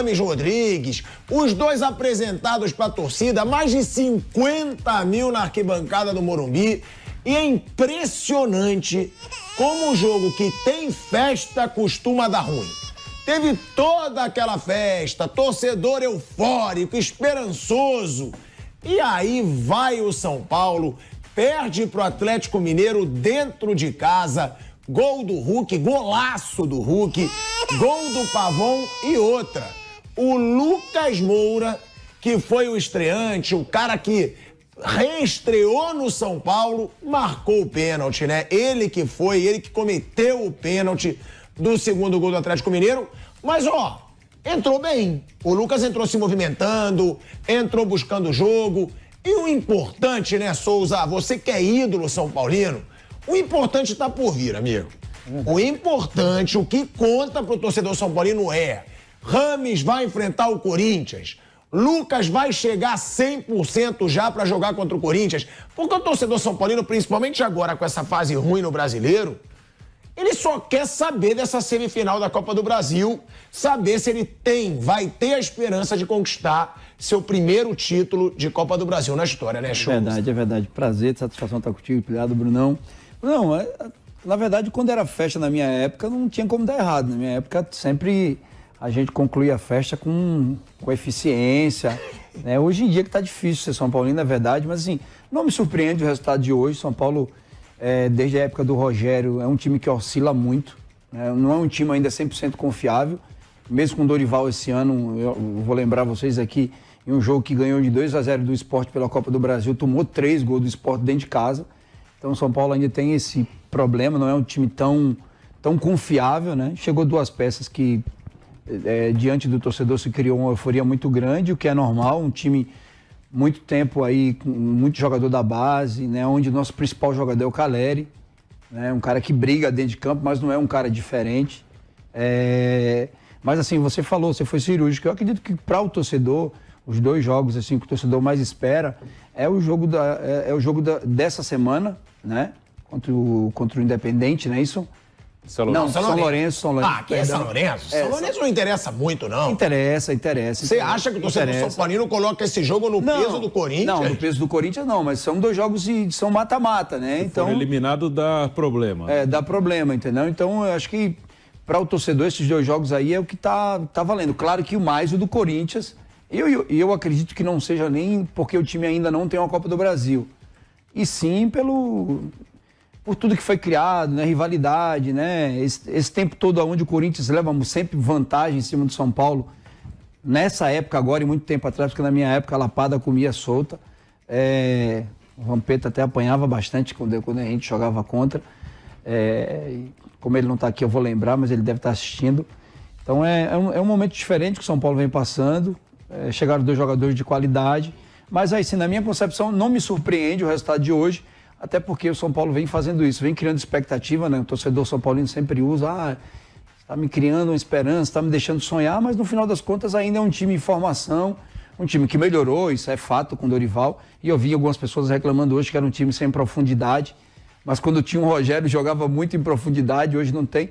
Rames Rodrigues, os dois apresentados para a torcida, mais de 50 mil na arquibancada do Morumbi. E é impressionante como um jogo que tem festa costuma dar ruim. Teve toda aquela festa, torcedor eufórico, esperançoso. E aí vai o São Paulo, perde pro Atlético Mineiro dentro de casa, gol do Hulk, golaço do Hulk, gol do Pavon e outra. O Lucas Moura, que foi o estreante, o cara que reestreou no São Paulo, marcou o pênalti, né? Ele que cometeu o pênalti do segundo gol do Atlético Mineiro, mas ó, entrou bem. O Lucas entrou se movimentando, entrou buscando o jogo. E o importante, né, Souza, você que é ídolo São Paulino, o importante tá por vir, amigo. O importante, o que conta pro torcedor São Paulino é: Rames vai enfrentar o Corinthians, Lucas vai chegar 100% já para jogar contra o Corinthians, porque o torcedor São Paulino, principalmente agora com essa fase ruim no Brasileiro, ele só quer saber dessa semifinal da Copa do Brasil, saber se ele vai ter a esperança de conquistar seu primeiro título de Copa do Brasil na história, né, Show? É verdade. Prazer, satisfação estar contigo, obrigado, Brunão. Não, na verdade, quando era festa na minha época, não tinha como dar errado. Na minha época, sempre a gente concluía a festa com eficiência, né? Hoje em dia que tá difícil ser São Paulino, é verdade, mas assim, não me surpreende o resultado de hoje. São Paulo, desde a época do Rogério, é um time que oscila muito, né? Não é um time ainda 100% confiável, mesmo com o Dorival esse ano. Eu vou lembrar vocês aqui, em um jogo que ganhou de 2-0 do Sport pela Copa do Brasil, tomou 3 gols do Sport dentro de casa. Então o São Paulo ainda tem esse problema, não é um time tão confiável, né? Chegou 2 peças que diante do torcedor se criou uma euforia muito grande, o que é normal, um time muito tempo aí, com muito jogador da base, né? Onde o nosso principal jogador é o Caleri, né? Um cara que briga dentro de campo, mas não é um cara diferente. Mas assim, você foi cirúrgico. Eu acredito que para o torcedor, os 2 jogos assim, que o torcedor mais espera é o jogo dessa semana, né? Contra o Independente, não é isso? São Lourenço. Ah, quem é São Lourenço? São Lourenço não interessa muito, não. Interessa. Você acha que o torcedor São Paulino coloca esse jogo no peso do Corinthians? Não, no peso do Corinthians não, mas são 2 jogos e são mata-mata, né? Então, eliminado dá problema. Dá problema, entendeu? Então, eu acho que para o torcedor, esses 2 jogos aí é o que tá valendo. Claro que o mais o do Corinthians, eu acredito que não seja nem porque o time ainda não tem uma Copa do Brasil, e sim por tudo que foi criado, né? Rivalidade, né? Esse tempo todo onde o Corinthians leva sempre vantagem em cima do São Paulo, nessa época agora e muito tempo atrás, porque na minha época a lapada comia solta, o Vampeta até apanhava bastante quando a gente jogava contra, como ele não está aqui eu vou lembrar, mas ele deve estar assistindo. Então é um momento diferente que o São Paulo vem passando, chegaram 2 jogadores de qualidade, mas aí sim, na minha concepção, não me surpreende o resultado de hoje, até porque o São Paulo vem fazendo isso, vem criando expectativa, né? O torcedor São Paulino sempre usa, está me criando uma esperança, está me deixando sonhar, mas no final das contas ainda é um time em formação, um time que melhorou, isso é fato com o Dorival, e eu vi algumas pessoas reclamando hoje que era um time sem profundidade, mas quando tinha o Rogério jogava muito em profundidade, hoje não tem.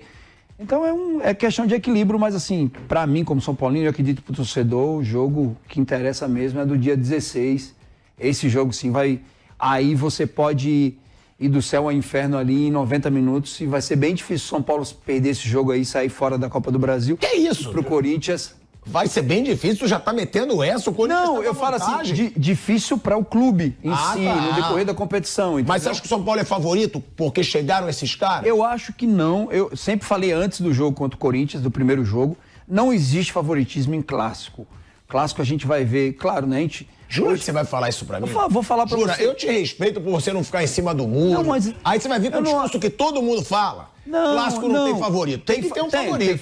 Então é questão de equilíbrio, mas assim, para mim como São Paulino, eu acredito para o torcedor, o jogo que interessa mesmo é do dia 16, esse jogo sim vai... Aí você pode ir do céu ao inferno ali em 90 minutos e vai ser bem difícil o São Paulo perder esse jogo aí e sair fora da Copa do Brasil. Que isso? Pro Corinthians. Vai ser bem difícil, já tá metendo essa, o Corinthians não, eu falo assim, difícil para o clube em si, no decorrer da competição. Entendeu? Mas você acha que o São Paulo é favorito porque chegaram esses caras? Eu acho que não. Eu sempre falei antes do jogo contra o Corinthians, do primeiro jogo, não existe favoritismo em clássico. Clássico a gente vai ver, claro, né? Jura que você vai falar isso pra mim? Vou falar pra você. Eu te respeito por você não ficar em cima do muro. Não, mas aí você vai vir com o discurso que todo mundo fala. Clássico não tem favorito. Tem que ter um favorito.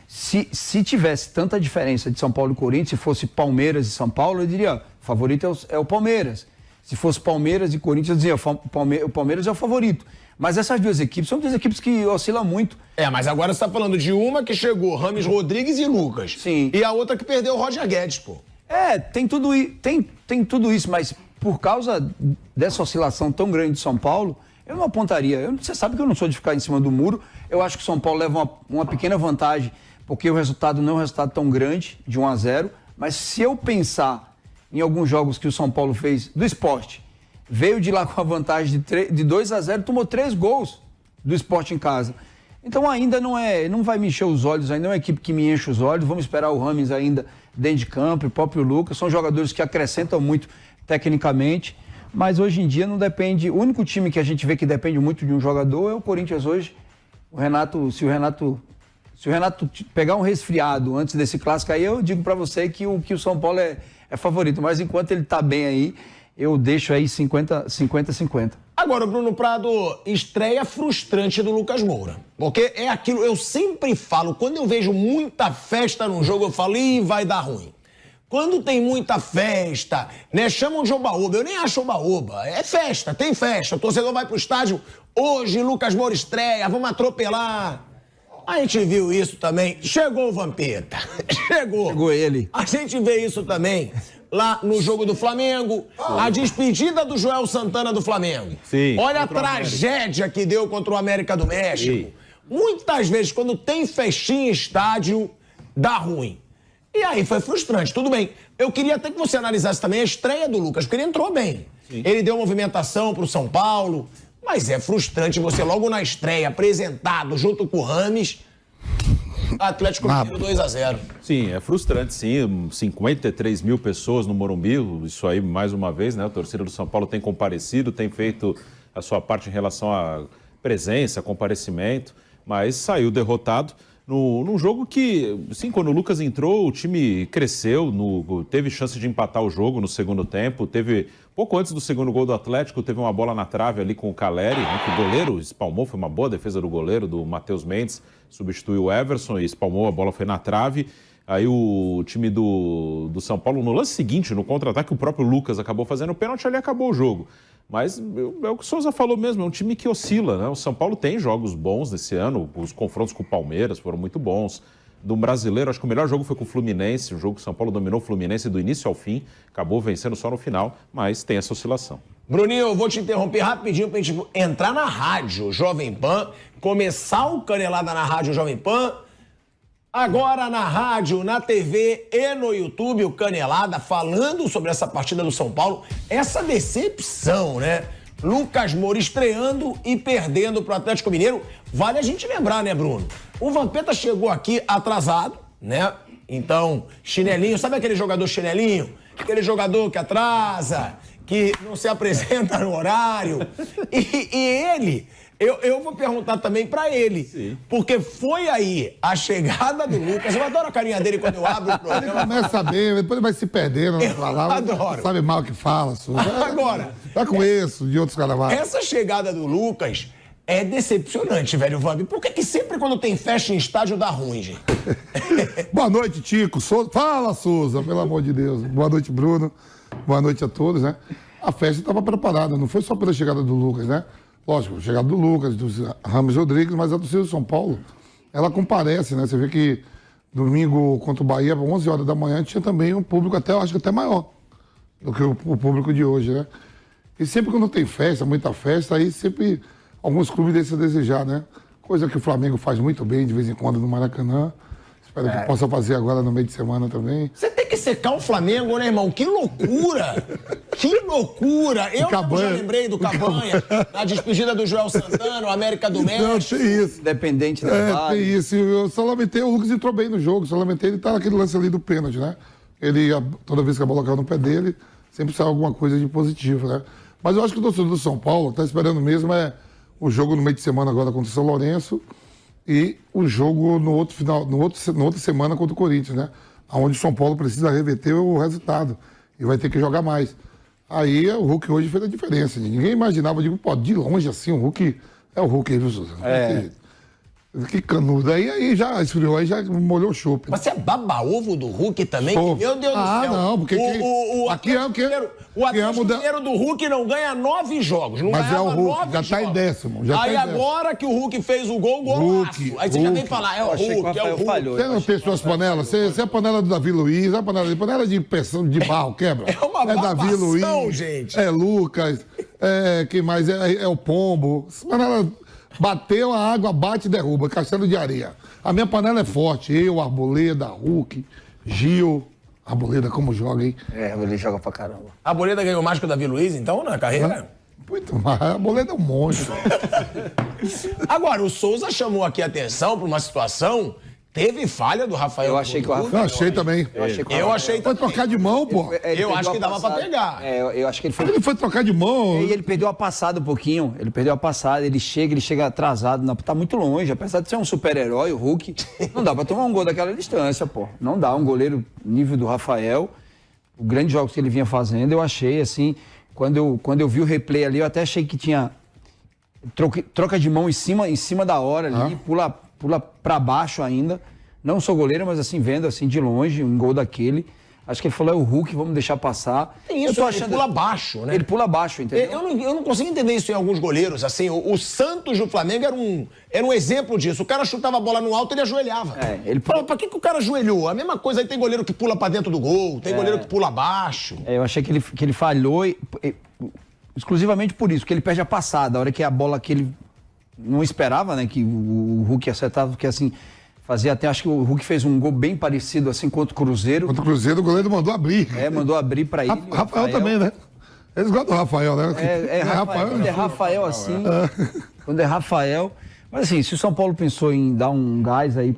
Se tivesse tanta diferença de São Paulo e Corinthians, se fosse Palmeiras e São Paulo, eu diria, favorito é o Palmeiras. Se fosse Palmeiras e Corinthians, eu dizia, o Palmeiras é o favorito. Mas essas 2 equipes são 2 equipes que oscilam muito. Mas agora você tá falando de uma que chegou Rames Rodrigues e Lucas. Sim. E a outra que perdeu o Roger Guedes, pô. Tem tudo isso, mas por causa dessa oscilação tão grande de São Paulo, eu não apontaria. Você sabe que eu não sou de ficar em cima do muro. Eu acho que o São Paulo leva uma pequena vantagem porque o resultado não é um resultado tão grande, de 1-0, mas se eu pensar em alguns jogos que o São Paulo fez do Sport, veio de lá com a vantagem de 2-0, tomou 3 gols do Sport em casa. Então ainda não vai me encher os olhos, ainda é uma equipe que me enche os olhos, vamos esperar o Rames ainda dentro de campo, o próprio Lucas, são jogadores que acrescentam muito tecnicamente, mas hoje em dia não depende, o único time que a gente vê que depende muito de um jogador é o Corinthians hoje. Se o Renato pegar um resfriado antes desse clássico aí, eu digo pra você que o São Paulo é favorito, mas enquanto ele tá bem aí, eu deixo aí 50-50. Agora, Bruno Prado, estreia frustrante do Lucas Moura. Porque é aquilo, eu sempre falo, quando eu vejo muita festa num jogo, eu falo, ih, vai dar ruim. Quando tem muita festa, né, chamam de oba-oba, eu nem acho oba-oba, é festa, tem festa, o torcedor vai pro estádio, hoje Lucas Moura estreia, vamos atropelar. A gente viu isso também, chegou o Vampeta, chegou ele. A gente vê isso também lá no jogo do Flamengo, a despedida do Joel Santana do Flamengo. Sim, olha a tragédia que deu contra o América do México. Sim. Muitas vezes, quando tem festinha em estádio, dá ruim. E aí foi frustrante, tudo bem. Eu queria até que você analisasse também a estreia do Lucas, porque ele entrou bem. Sim. Ele deu movimentação pro São Paulo, mas é frustrante você logo na estreia, apresentado junto com o Rames, Atlético Mineiro 2-0. Sim, é frustrante, sim. 53 mil pessoas no Morumbi, isso aí, mais uma vez, né? A torcida do São Paulo tem comparecido, tem feito a sua parte em relação à presença, comparecimento, mas saiu derrotado num jogo que, sim, quando o Lucas entrou, o time cresceu, teve chance de empatar o jogo no segundo tempo, pouco antes do segundo gol do Atlético, teve uma bola na trave ali com o Caleri, né, que o goleiro espalmou, foi uma boa defesa do goleiro, do Matheus Mendes, substituiu o Everson e espalmou, a bola foi na trave. Aí o time do São Paulo, no lance seguinte, no contra-ataque, o próprio Lucas acabou fazendo o pênalti, ali acabou o jogo. Mas é o que o Souza falou mesmo, é um time que oscila, né? O São Paulo tem jogos bons nesse ano, os confrontos com o Palmeiras foram muito bons. Do brasileiro, acho que o melhor jogo foi com o Fluminense, o jogo que o São Paulo dominou o Fluminense do início ao fim, acabou vencendo só no final, mas tem essa oscilação. Bruninho, eu vou te interromper rapidinho pra gente entrar na rádio Jovem Pan, começar o Canelada na rádio Jovem Pan. Agora na rádio, na TV e no YouTube, o Canelada falando sobre essa partida do São Paulo. Essa decepção, né? Lucas Moura estreando e perdendo pro Atlético Mineiro. Vale a gente lembrar, né, Bruno? O Vampeta chegou aqui atrasado, né? Então, chinelinho, sabe aquele jogador chinelinho? Aquele jogador que atrasa, que não se apresenta no horário. E ele... Eu vou perguntar também pra ele, sim, porque foi aí a chegada do Lucas. Eu adoro a carinha dele quando eu abro o programa. Ele começa bem, depois ele vai se perdendo. Adoro. Sabe mal o que fala, Souza. Agora... Tá com isso, de outros carnavais. Essa chegada do Lucas é decepcionante, velho Vamp. Por que sempre quando tem festa em estádio dá ruim, gente? Boa noite, Tico. Fala, Souza, pelo amor de Deus. Boa noite, Bruno. Boa noite a todos, né? A festa estava preparada, não foi só pela chegada do Lucas, né? Lógico, chegada do Lucas, do Rames Rodrigues, mas a torcida do São Paulo, ela comparece, né? Você vê que domingo contra o Bahia, às 11 horas da manhã, tinha também um público até, eu acho que até maior do que o público de hoje, né? E sempre quando tem festa, muita festa, aí sempre alguns clubes deixam a desejar, né? Coisa que o Flamengo faz muito bem de vez em quando no Maracanã. Espero que possa fazer agora no meio de semana também. Você tem que secar o Flamengo, né, irmão? Que loucura! Que loucura! Eu já lembrei do Cabanha, na despedida do Joel Santana, o América do México. Não, tem isso. Dependente da tem isso. Eu só lamentei, o Lucas entrou bem no jogo, só lamentei ele tá naquele lance ali do pênalti, né? Ele, toda vez que a bola caiu no pé dele, sempre sai alguma coisa de positivo, né? Mas eu acho que o torcedor do São Paulo tá esperando mesmo o jogo no meio de semana agora contra o São Lourenço e o jogo no outra semana contra o Corinthians, né? Onde o São Paulo precisa reverter o resultado e vai ter que jogar mais. Aí o Hulk hoje fez a diferença. Ninguém imaginava, eu digo, pô, de longe assim, o Hulk é o Hulk aí, viu, Souza? Que canudo. Aí já esfriou, aí já molhou o chope. Mas você é baba-ovo do Hulk também? Meu Deus do céu. Não, porque o Atlético Mineiro do Hulk não ganha 9 jogos. Não mas é o Hulk, já jogos. tá em décimo. Aí agora que o Hulk fez o gol, golaço. Aí você já vem falar, é o Hulk, é o Hulk. Você não tem suas panelas? Você é a panela do Davi Luiz, a panela de pressão de barro, quebra. É uma Davi Luiz, gente. É Lucas, quem mais? É o Pombo. Essa panela... Bateu, a água bate e derruba, castelo de areia. A minha panela é forte. Eu, Arboleda, Hulk, Gil. Arboleda, como joga, hein? Ele joga pra caramba. A Arboleda ganhou mais que o Davi Luiz, então, na carreira? Muito mais. A Arboleda é um monstro. Agora, o Souza chamou aqui a atenção para uma situação. Teve falha do Rafael. Eu achei que o Eu Rafael... achei também. Eu achei Foi também. trocar de mão, pô. Eu acho que dava pra pegar. Eu acho que ele foi... Ele foi trocar de mão. E ele perdeu a passada um pouquinho. Ele perdeu a passada, ele chega atrasado. Não, tá muito longe. Apesar de ser um super-herói, o Hulk, não dá pra tomar um gol daquela distância, pô. Não dá. Um goleiro nível do Rafael, o grande jogo que ele vinha fazendo, eu achei assim. Quando eu vi o replay ali, eu até achei que tinha troca de mão em cima da hora ali, pula pra baixo ainda. Não sou goleiro, mas assim, vendo assim de longe, um gol daquele. Acho que ele falou, é o Hulk, vamos deixar passar. Tem isso, ele pula baixo, né? Ele pula baixo, entendeu? Eu não consigo entender isso em alguns goleiros. Assim, o Santos do Flamengo era um exemplo disso. O cara chutava a bola no alto e ele ajoelhava. Ele Falava, pra que o cara ajoelhou? A mesma coisa aí, tem goleiro que pula pra dentro do gol, tem goleiro que pula abaixo. Eu achei que ele falhou exclusivamente por isso, que ele perde a passada. A hora que a bola que ele não esperava, né, que o Hulk acertava, porque assim... Fazia até, acho que o Hulk fez um gol bem parecido assim contra o Cruzeiro. Contra o Cruzeiro, o goleiro mandou abrir. Mandou abrir pra ele. Rafael também, né? Eles gostam do Rafael, né? Rafael, quando é Rafael assim, quando é Rafael... Mas assim, se o São Paulo pensou em dar um gás aí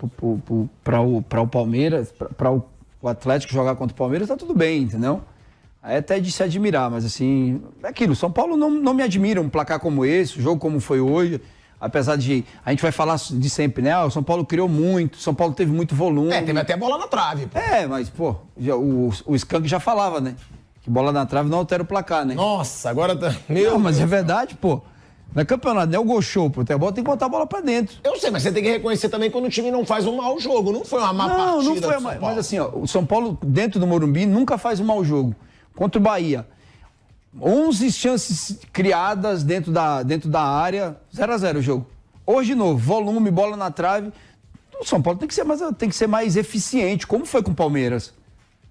para o Palmeiras, para o Atlético jogar contra o Palmeiras, tá tudo bem, entendeu? Aí até de se admirar, mas assim, é aquilo, o São Paulo não me admira um placar como esse, um jogo como foi hoje... Apesar de... A gente vai falar de sempre, né? O São Paulo criou muito, o São Paulo teve muito volume. Teve até bola na trave, pô. Mas, pô, o Skank já falava, né? Que bola na trave não altera o placar, né? Nossa, agora tá... Não, mas é verdade, pô. Não é campeonato, não é o gol show. Pro futebol tem que botar a bola pra dentro. Eu sei, mas você tem que reconhecer também quando o time não faz um mau jogo. Não foi uma má partida não foi, mas assim, ó, o São Paulo, dentro do Morumbi, nunca faz um mau jogo. Contra o Bahia, 11 chances criadas dentro da área, 0-0 o jogo. Hoje, de novo, volume, bola na trave. O São Paulo tem que ser mais eficiente, como foi com o Palmeiras.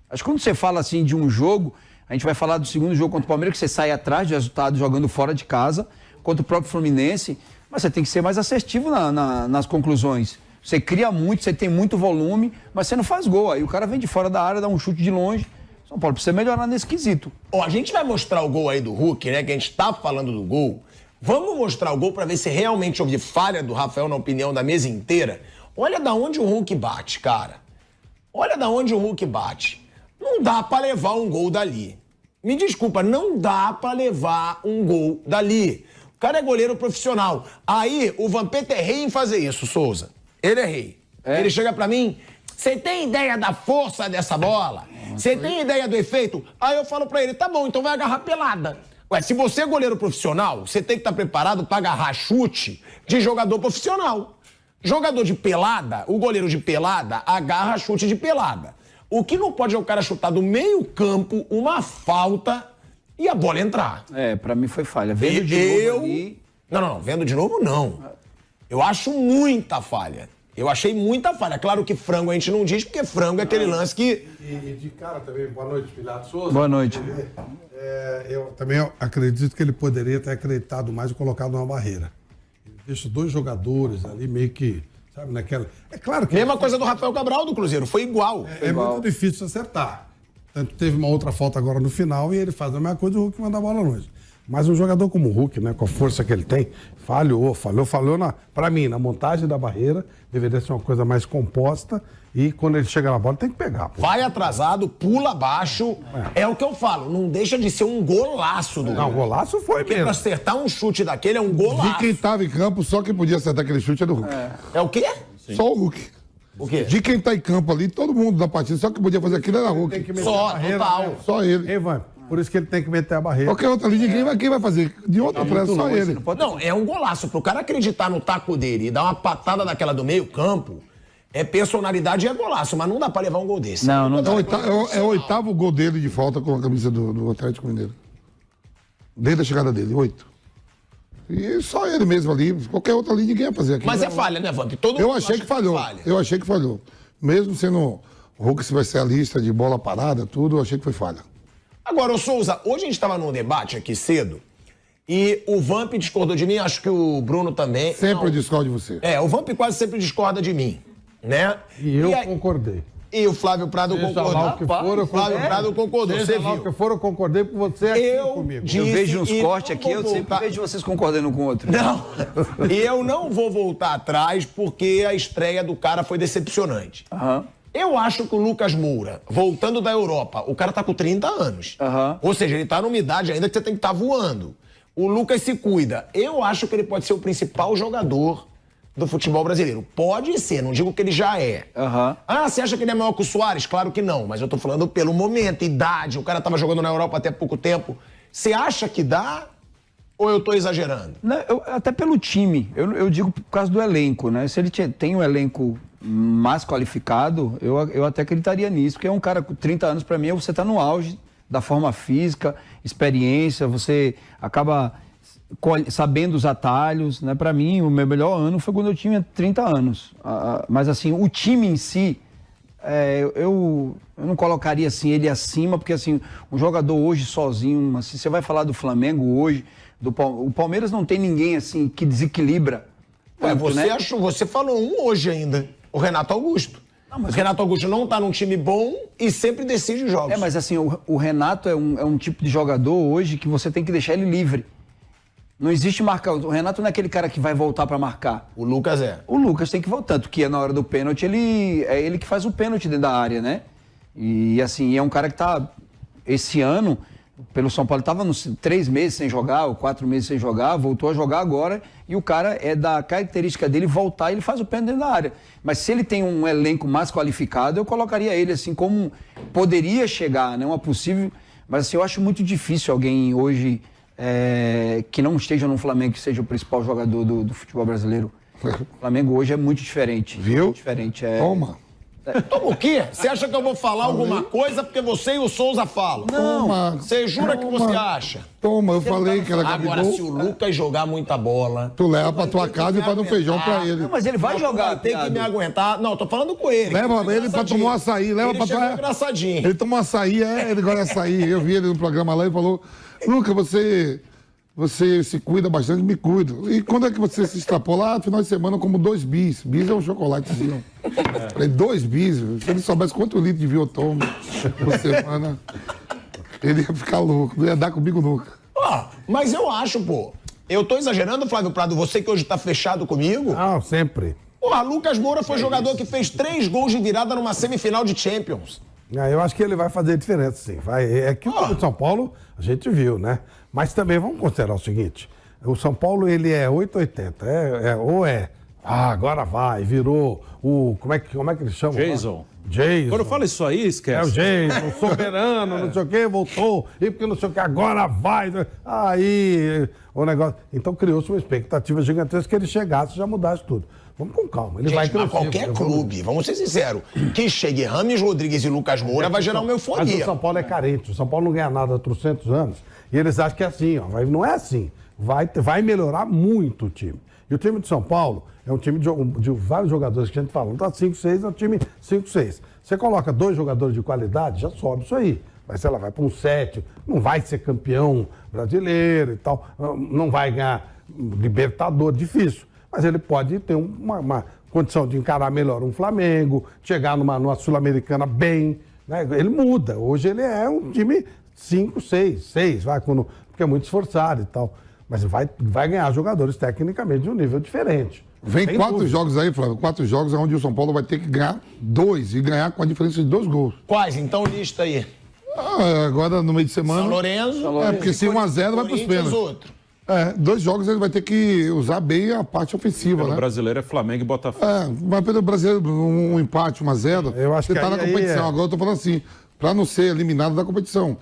Acho que quando você fala assim de um jogo, a gente vai falar do segundo jogo contra o Palmeiras, que você sai atrás de resultado jogando fora de casa, contra o próprio Fluminense, mas você tem que ser mais assertivo nas conclusões. Você cria muito, você tem muito volume, mas você não faz gol. Aí o cara vem de fora da área, dá um chute de longe. São Paulo precisa melhorar nesse quesito. A gente vai mostrar o gol aí do Hulk, né? Que a gente tá falando do gol. Vamos mostrar o gol pra ver se realmente houve falha do Rafael, na opinião da mesa inteira. Olha da onde o Hulk bate, cara. Olha da onde o Hulk bate. Não dá pra levar um gol dali. Me desculpa, não dá pra levar um gol dali. O cara é goleiro profissional. Aí o Vampeta é rei em fazer isso, Souza. Ele é rei. Ele chega pra mim, você tem ideia da força dessa bola? Você tem ideia do efeito? Aí eu falo pra ele, tá bom, então vai agarrar pelada. Ué, se você é goleiro profissional, você tem que estar preparado pra agarrar chute de jogador profissional. Jogador de pelada, o goleiro de pelada agarra chute de pelada. O que não pode é o cara chutar do meio campo uma falta e a bola entrar. Pra mim foi falha. Vendo de novo ali... Não, vendo de novo não. Eu acho muita falha. Eu achei muita falha. Claro que frango a gente não diz, porque frango é aquele lance que... E de cara também, boa noite, Pilato Souza. Boa noite. Eu também acredito que ele poderia ter acreditado mais e colocado uma barreira. Ele deixa dois jogadores ali meio que, sabe, naquela... É claro que... Mesma coisa do Rafael Cabral do Cruzeiro, foi igual. É muito difícil acertar. Tanto teve uma outra falta agora no final e ele faz a mesma coisa e o Hulk manda a bola longe. Mas um jogador como o Hulk, né, com a força que ele tem, falhou pra mim, na montagem da barreira, deveria ser uma coisa mais composta e quando ele chega na bola tem que pegar. Pô. Vai atrasado, pula abaixo, é o que eu falo, não deixa de ser um golaço do Não, gol. golaço foi Porque mesmo. pra acertar um chute daquele é um golaço. De quem tava em campo, só quem podia acertar aquele chute é do Hulk. É o quê? Só o Hulk. O quê? De quem tá em campo ali, todo mundo da partida, só quem podia fazer aquilo era o Hulk. Tem que meter Só, a barreira, total. né? Só ele. Ei, Ivan, por isso que ele tem que meter a barreira. Qualquer outra linha, quem vai fazer? De outra pressa, só ele. Não, é um golaço. Pro cara acreditar no taco dele e dar uma patada daquela do meio campo, é personalidade e é golaço, mas não dá pra levar um gol desse. Não dá. É o oitavo gol dele de falta com a camisa do Atlético Mineiro. Desde a chegada dele, 8. E só ele mesmo ali, qualquer outra linha ninguém ia fazer aquilo. Mas é falha, né, Vamp? Todo Eu mundo achei acha que falhou. falha. Eu achei que falhou. Mesmo sendo o Hulk especialista de bola parada, tudo, eu achei que foi falha. Agora, ô Souza, hoje a gente tava num debate aqui cedo e o Vamp discordou de mim, acho que o Bruno também. Sempre eu discordo de você. O Vamp quase sempre discorda de mim. né? E eu aí- concordei. E o Flávio Prado Seja concordou. lá o que for, eu Flávio concordei. Prado concordou, Seja você lá o viu. que for, eu concordei com você aqui Eu comigo. disse- Eu vejo uns e cortes não aqui, vou eu sempre voltar. vejo vocês concordando um com o outro. Não. E eu não vou voltar atrás porque a estreia do cara foi decepcionante. Aham. Eu acho que o Lucas Moura, voltando da Europa, o cara tá com 30 anos. Aham. Ou seja, ele tá numa idade ainda que você tem que estar voando. O Lucas se cuida. Eu acho que ele pode ser o principal jogador do futebol brasileiro. Pode ser, não digo que ele já é. Aham. Ah, você acha que ele é maior que o Soares? Claro que não, mas eu tô falando pelo momento, idade. O cara tava jogando na Europa até pouco tempo. Você acha que dá? Ou eu tô exagerando? Não, até pelo time, eu digo por causa do elenco, né? Se ele tem um elenco mais qualificado, eu até acreditaria nisso, porque é um cara com 30 anos, pra mim, você tá no auge da forma física, experiência, você acaba sabendo os atalhos, né? Pra mim, o meu melhor ano foi quando eu tinha 30 anos. Mas assim, o time em si, eu não colocaria assim ele acima, porque assim, um jogador hoje sozinho, assim, você vai falar do Flamengo hoje, o Palmeiras não tem ninguém assim que desequilibra. Ué, tanto, você né? achou, você falou um hoje ainda, o Renato Augusto. O Renato Augusto não tá num time bom e sempre decide os jogos. Mas assim, o Renato é um tipo de jogador hoje que você tem que deixar ele livre. Não existe marcar. O Renato não é aquele cara que vai voltar pra marcar. O Lucas é. O Lucas tem que voltar, tanto que na hora do pênalti é ele que faz o pênalti dentro da área, né? E assim, é um cara que tá esse ano pelo São Paulo, estava 3 meses sem jogar, ou 4 meses sem jogar, voltou a jogar agora, e o cara é da característica dele voltar e ele faz o pênalti dentro da área. Mas se ele tem um elenco mais qualificado, eu colocaria ele assim como poderia chegar, né? Uma possível. Mas assim, eu acho muito difícil alguém hoje que não esteja no Flamengo, que seja o principal jogador do futebol brasileiro. O Flamengo hoje é muito diferente. Viu? Muito diferente. Toma. Toma o quê? Você acha que eu vou falar alguma coisa porque você e o Souza falam? Toma. Você jura que você acha? Toma, eu falei que era Agora, se o Gabigol. Lucas jogar muita bola... Tu leva pra tua vai ter casa que e faz um me feijão aguentar. pra ele. Não, mas ele vai jogar, Tem que me Thiago. aguentar. Não, tô falando com ele. Leva Ele ele pra tomar um açaí, leva ele pra chegou tomar. engraçadinho. Ele tomou açaí, ele gosta de açaí. Eu vi ele no programa lá e falou: Lucas, você se cuida bastante, me cuido. E quando é que você se extrapola? Final de semana eu como 2 bis. Bis é um chocolatezinho. Falei, 2 bis. Se ele soubesse quanto litro de vinho eu tomo por semana, ele ia ficar louco. Não ia dar comigo nunca. Ó, mas eu acho, pô. Eu tô exagerando, Flávio Prado, você que hoje tá fechado comigo. Ah, sempre. Porra, Lucas Moura foi jogador que fez 3 gols de virada numa semifinal de Champions. Ah, eu acho que ele vai fazer diferença, sim. É que o time de São Paulo, a gente viu, né? Mas também vamos considerar o seguinte: o São Paulo, ele é 880. Agora vai, virou o. Como é que ele chama? Jason. Jason. Quando eu falo isso aí, É o esquece. Jason, soberano, não sei o quê, voltou, e porque não sei o que, agora vai. Aí, o negócio. Então criou-se uma expectativa gigantesca que ele chegasse e já mudasse tudo. Vamos com calma, ele vai Gente, mas crescer. qualquer clube, vamos ser sinceros, que chegue Rames Rodrigues e Lucas Moura vai gerar uma Mas o euforia. São Paulo é carente. O São Paulo não ganha nada há 300 anos. E eles acham que é assim, ó. Não é assim. Vai melhorar muito o time. E o time de São Paulo é um time de vários jogadores que a gente fala. Não tá 5-6, é um time 5-6. Você coloca 2 jogadores de qualidade, já sobe isso aí. Mas sei lá, vai para um 7, não vai ser campeão brasileiro e tal, não vai ganhar Libertador, difícil. Mas ele pode ter uma condição de encarar melhor um Flamengo, chegar numa Sul-Americana bem, né? Ele muda. Hoje ele é um time 5, 6, porque é muito esforçado e tal. Mas vai ganhar jogadores tecnicamente de um nível diferente. Vem Sem 4 dúvida. jogos aí, Flávio. 4 jogos onde o São Paulo vai ter que ganhar 2 e ganhar com a diferença de 2 gols. Quais? Então lista aí. Agora no meio de São semana. Lourenço. É, porque se 1-0 vai pros Corinthians, pênaltis. outro. 2 jogos ele vai ter que usar bem a parte ofensiva, Pelo né? brasileiro é Flamengo e Botafogo. Mas pelo brasileiro, um empate, 1-0, Eu acho você que tá na aí competição. é. Agora eu tô falando assim, pra não ser eliminado da competição.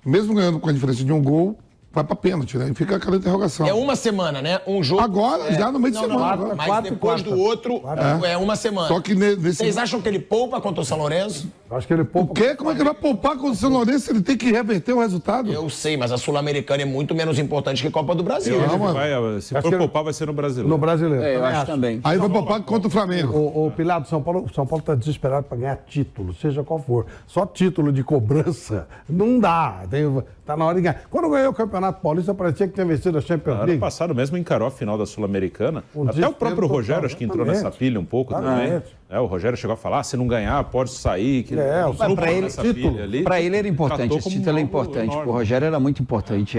Mesmo ganhando com a diferença de 1 gol, vai pra pênalti, né? E fica aquela interrogação. É uma semana, né? Um jogo. Agora, já no meio de semana. agora. Mas Quatro, depois quarta. do outro, é uma semana. Só que nesse. Vocês acham que ele poupa contra o São Lourenço? Eu acho que ele O poupa. quê? Como é que ele vai poupar contra o São Lourenço? Ele tem que reverter o resultado. Eu sei, mas a Sul-Americana é muito menos importante que a Copa do Brasil. Eu né? acho que mano. se Acho for que- poupar, vai ser no brasileiro. No brasileiro. Eu acho também. Aí vai poupar contra o Flamengo. O Pilar do São Paulo está desesperado para ganhar título, seja qual for. Só título de cobrança não dá. Tá na hora de ganhar. Quando ganhou o Campeonato Paulista, parecia que tinha vencido a Champions Ano League. passado mesmo encarou a final da Sul-Americana. Até o desespero próprio Rogério total, acho que entrou exatamente. nessa pilha um pouco também. Exatamente. O Rogério chegou a falar, se não ganhar, pode sair. Que o entrou pra ele, nessa título. pilha ali. Para ele era importante, Tratou esse como título é algo importante. enorme. O Rogério era muito importante,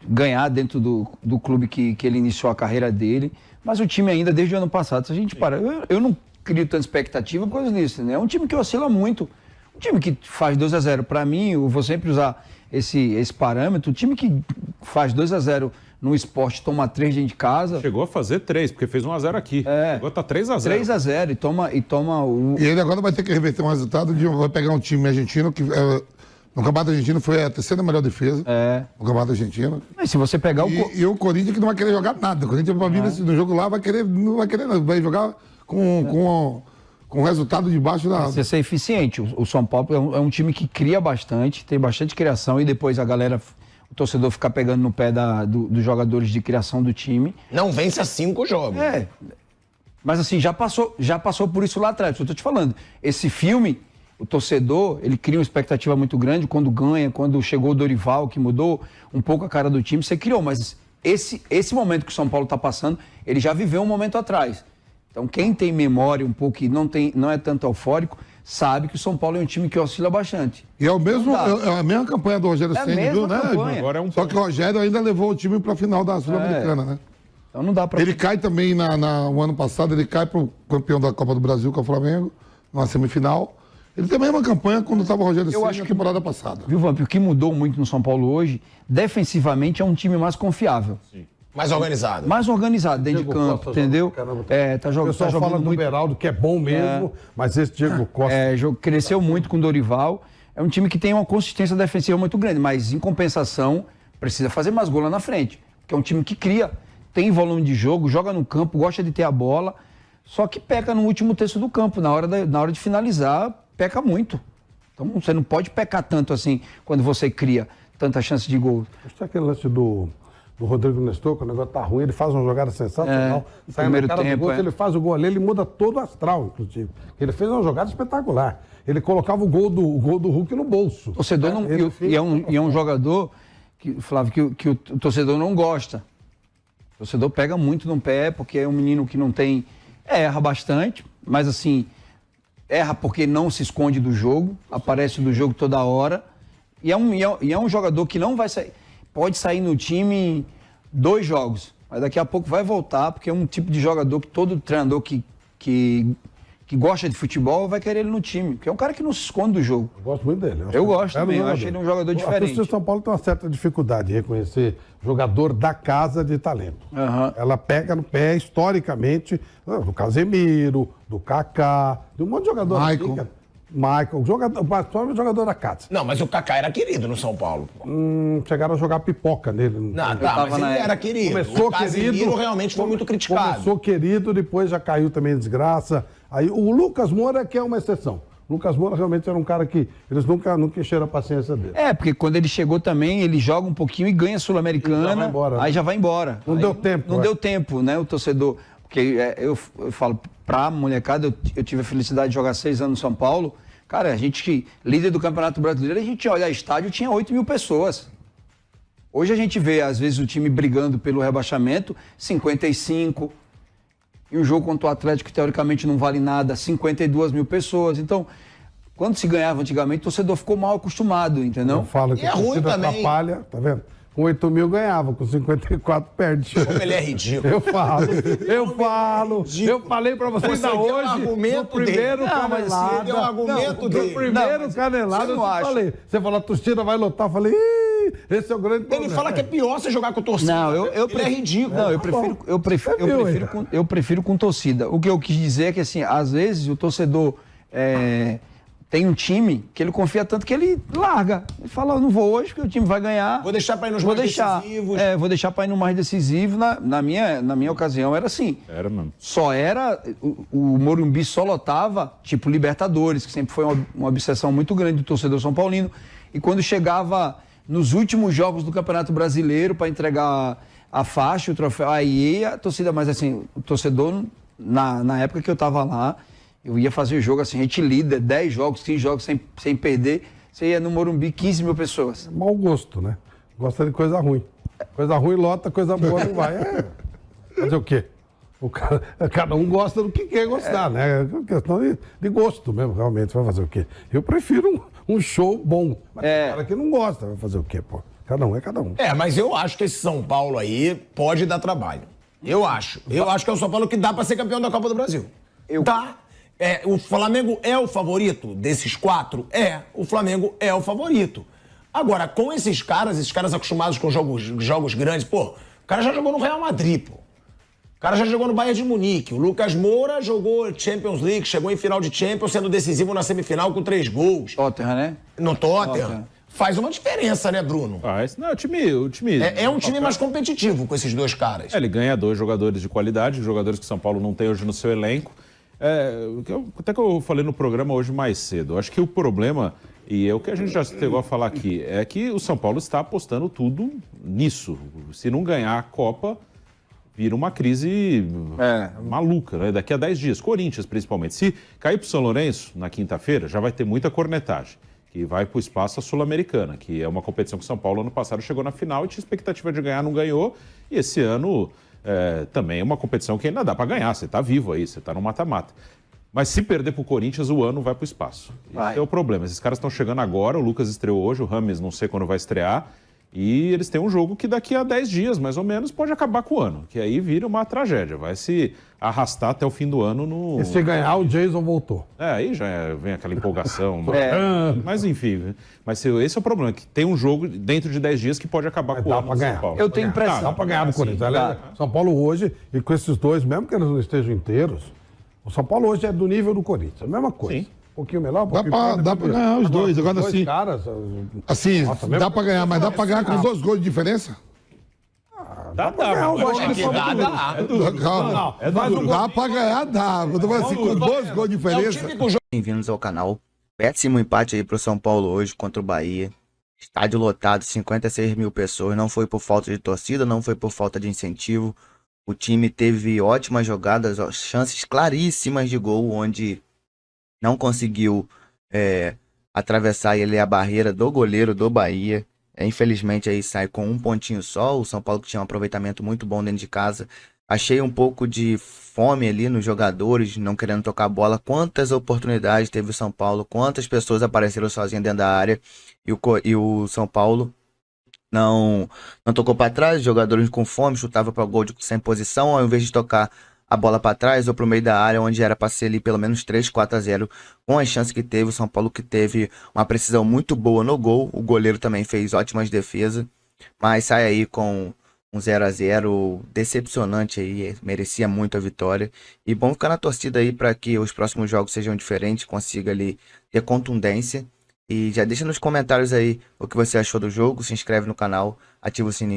ganhar dentro do clube que ele iniciou a carreira dele, mas o time ainda desde o ano passado, se a gente para, eu não crio tanta expectativa por causa disso, né? É um time que oscila muito, um time que faz 2-0, para mim, eu vou sempre usar esse parâmetro, o time que faz 2-0 no Sport, toma 3 dentro de casa, Chegou a fazer 3, porque fez 1-0 aqui. Agora tá 3-0. 3-0 e toma o... E ele agora vai ter que reverter um resultado vai pegar um time argentino que no Campeonato Argentino foi a terceira melhor defesa. No Campeonato Argentino. Mas se você pegar E o Corinthians que não vai querer jogar nada. O Corinthians pra vir no jogo lá não vai querer não. Vai jogar com o resultado debaixo da... Você ser eficiente. O São Paulo é um time que cria bastante, tem bastante criação e depois a galera, o torcedor ficar pegando no pé dos jogadores de criação do time. Não vence a 5 jogos. Mas assim, já passou por isso lá atrás. Eu tô te falando, esse filme, o torcedor, ele cria uma expectativa muito grande quando ganha, quando chegou o Dorival, que mudou um pouco a cara do time, você criou, mas esse momento que o São Paulo tá passando, ele já viveu um momento atrás. Então, quem tem memória um pouco e não é tanto eufórico, sabe que o São Paulo é um time que oscila bastante. E é a mesma campanha do Rogério Ceni, viu, né? Agora é um Só que o Rogério ainda levou o time pra final da Sul-Americana, né? Então não dá pra... Ele cai também o ano passado, ele cai pro campeão da Copa do Brasil, que é o Flamengo, numa semifinal. Ele tem a mesma campanha quando estava o Rogério Ceni na temporada passada. Viu, Vamp? O que mudou muito no São Paulo hoje, defensivamente é um time mais confiável. Sim. Mais organizado. Mais organizado dentro de Diego campo, Costa entendeu? joga O O pessoal fala do Beraldo, que é bom mesmo, mas esse Diego Costa... Cresceu muito com o Dorival. É um time que tem uma consistência defensiva muito grande, mas em compensação precisa fazer mais gol lá na frente. Porque é um time que cria, tem volume de jogo, joga no campo, gosta de ter a bola, só que peca no último terço do campo. Na hora de finalizar, peca muito. Então você não pode pecar tanto assim quando você cria tanta chance de gol. Acho que é aquele lance do Rodrigo Nestor, que o negócio tá ruim, ele faz uma jogada sensacional. Sai primeiro na cara tempo, do gol, se ele faz o gol ali, ele muda todo o astral, inclusive. Ele fez uma jogada espetacular. Ele colocava o gol do Hulk no bolso. O torcedor não, e é um jogador que, Flávio, que o torcedor não gosta. O torcedor pega muito no pé, porque é um menino que não tem... Erra bastante, mas assim, erra porque não se esconde do jogo, aparece do jogo toda hora. E é um jogador que não vai sair... Pode sair no time 2 jogos, mas daqui a pouco vai voltar, porque é um tipo de jogador que todo treinador que gosta de futebol vai querer ele no time, porque é um cara que não se esconde do jogo. Eu gosto muito dele. Eu gosto também, eu acho ele um jogador A diferente. torcida de São Paulo tem uma certa dificuldade de reconhecer jogador da casa de talento. Ela pega no pé, historicamente, do Casemiro, do Kaká, de um monte de jogador. Michael, jogador da casa. Não, mas o Kaká era querido no São Paulo. Chegaram a jogar pipoca nele. Não, tá, mas ele era querido. Começou O Casemiro querido, realmente foi muito criticado. Começou querido, depois já caiu também em desgraça. Aí o Lucas Moura que é uma exceção. O Lucas Moura realmente era um cara que eles nunca encheram a paciência dele. Porque quando ele chegou também, ele joga um pouquinho e ganha a Sul-Americana, Já vai embora, aí né? já vai embora. Não Aí deu tempo, Não deu tempo, né, o torcedor. Porque eu falo, pra molecada, eu tive a felicidade de jogar 6 anos no São Paulo. Cara, a gente, líder do Campeonato Brasileiro, a gente olha estádio, tinha 8.000 pessoas. Hoje a gente vê, às vezes, o time brigando pelo rebaixamento, 55. E um jogo contra o Atlético, que teoricamente não vale nada, 52.000 pessoas. Então, quando se ganhava antigamente, o torcedor ficou mal acostumado, entendeu? Eu falo que E é a ruim torcida também. atrapalha, tá vendo? Com 8.000 ganhava, com 54 perde. Como ele é ridículo. Eu falei pra você Você ainda deu um hoje, argumento no primeiro dele. Não, mas canelada. você deu um argumento dele. No primeiro Não, mas canelada, você eu não te acha. falei. Você falou, a torcida vai lotar. Eu falei, ih, esse é o grande problema. Ele fala que é pior você jogar com torcida. Não, Ele é ridículo. Não, eu prefiro com torcida. O que eu quis dizer é que, assim, às vezes o torcedor tem um time que ele confia tanto que ele larga. Ele fala, eu não vou hoje porque o time vai ganhar. Vou deixar pra ir nos mais decisivos. Vou deixar pra ir no mais decisivo. Na minha ocasião era assim. Era, mano. O Morumbi só lotava, tipo Libertadores, que sempre foi uma obsessão muito grande do torcedor são paulino. E quando chegava nos últimos jogos do Campeonato Brasileiro para entregar a faixa, o troféu, aí a torcida, mas assim, o torcedor, na época que eu tava lá, eu ia fazer jogo assim, a gente líder, 10 jogos, 15 jogos sem perder, Você ia no Morumbi, 15 mil pessoas. Mau gosto, né? Gosta de coisa ruim. Coisa ruim lota, coisa boa não vai. Fazer o quê? Cada um gosta do que quer gostar, né? É questão de gosto mesmo, realmente. Vai fazer o quê? Eu prefiro um show bom. Mas tem cara que não gosta, vai fazer o quê, pô? Cada um é cada um. Mas eu acho que esse São Paulo aí pode dar trabalho. Eu acho. Eu acho que é o São Paulo que dá pra ser campeão da Copa do Brasil. Tá? O Flamengo é o favorito desses 4? O Flamengo é o favorito. Agora, com esses caras acostumados com jogos grandes, pô, o cara já jogou no Real Madrid, pô. O cara já jogou no Bayern de Munique. O Lucas Moura jogou Champions League, chegou em final de Champions, sendo decisivo na semifinal com 3 gols. Tottenham, né? No Tottenham. Faz uma diferença, né, Bruno? Não, o time... É um time mais competitivo com esses 2 caras. Ele ganha 2 jogadores de qualidade, jogadores que o São Paulo não tem hoje no seu elenco. Até que eu falei no programa hoje mais cedo. Acho que o problema, e é o que a gente já chegou a falar aqui, é que o São Paulo está apostando tudo nisso. Se não ganhar a Copa, vira uma crise maluca, né? Daqui a 10 dias. Corinthians, principalmente. Se cair para o São Lourenço na quinta-feira, já vai ter muita cornetagem. Que vai para o espaço a Sul-Americana, que é uma competição que o São Paulo ano passado chegou na final e tinha expectativa de ganhar, não ganhou. E esse ano também é uma competição que ainda dá para ganhar, você está vivo aí, você está no mata-mata. Mas se perder para o Corinthians, o ano vai para o espaço. Esse é o problema. Esses caras estão chegando agora, o Lucas estreou hoje, o Rames não sei quando vai estrear. E eles têm um jogo que daqui a 10 dias, mais ou menos, pode acabar com o ano. Que aí vira uma tragédia. Vai se arrastar até o fim do ano no... E se ganhar, o Jason voltou. Aí já vem aquela empolgação. Mas enfim. Mas esse é o problema, que tem um jogo dentro de 10 dias que pode acabar com o ano pra ganhar. São Paulo. Eu tenho impressão. Dá pra ganhar do Corinthians. São Paulo hoje, e com esses 2, mesmo que eles não estejam inteiros, o São Paulo hoje é do nível do Corinthians. A mesma coisa. Sim. Um pouquinho melhor, um pouquinho pior, Dá pra ganhar os 2. Agora dois assim. caras, Assim, Nossa, dá pra ganhar, mas dá pra ganhar com 2 gols de diferença? Dá. eu acho que Calma. Dá pra ganhar, dá. Eu tô falando assim, com 2 gols de diferença. Bem-vindos ao canal. Péssimo empate aí pro São Paulo hoje contra o Bahia. Estádio lotado, 56 mil pessoas. Não foi por falta de torcida, não foi por falta de incentivo. O time teve ótimas jogadas, chances claríssimas de gol, onde não conseguiu atravessar ali a barreira do goleiro do Bahia. Infelizmente aí sai com 1 pontinho só. O São Paulo que tinha um aproveitamento muito bom dentro de casa. Achei um pouco de fome ali nos jogadores, não querendo tocar a bola. Quantas oportunidades teve o São Paulo, quantas pessoas apareceram sozinhas dentro da área. E o São Paulo não tocou para trás, jogadores com fome, chutava para o gol sem posição, ao invés de tocar a bola para trás ou para o meio da área, onde era para ser ali pelo menos 3-4-0, com as chances que teve. O São Paulo que teve uma precisão muito boa no gol, o goleiro também fez ótimas defesas, mas sai aí com um 0-0 decepcionante aí, merecia muito a vitória. E bom ficar na torcida aí para que os próximos jogos sejam diferentes, consiga ali ter contundência. E já deixa nos comentários aí o que você achou do jogo, se inscreve no canal, ativa o sininho.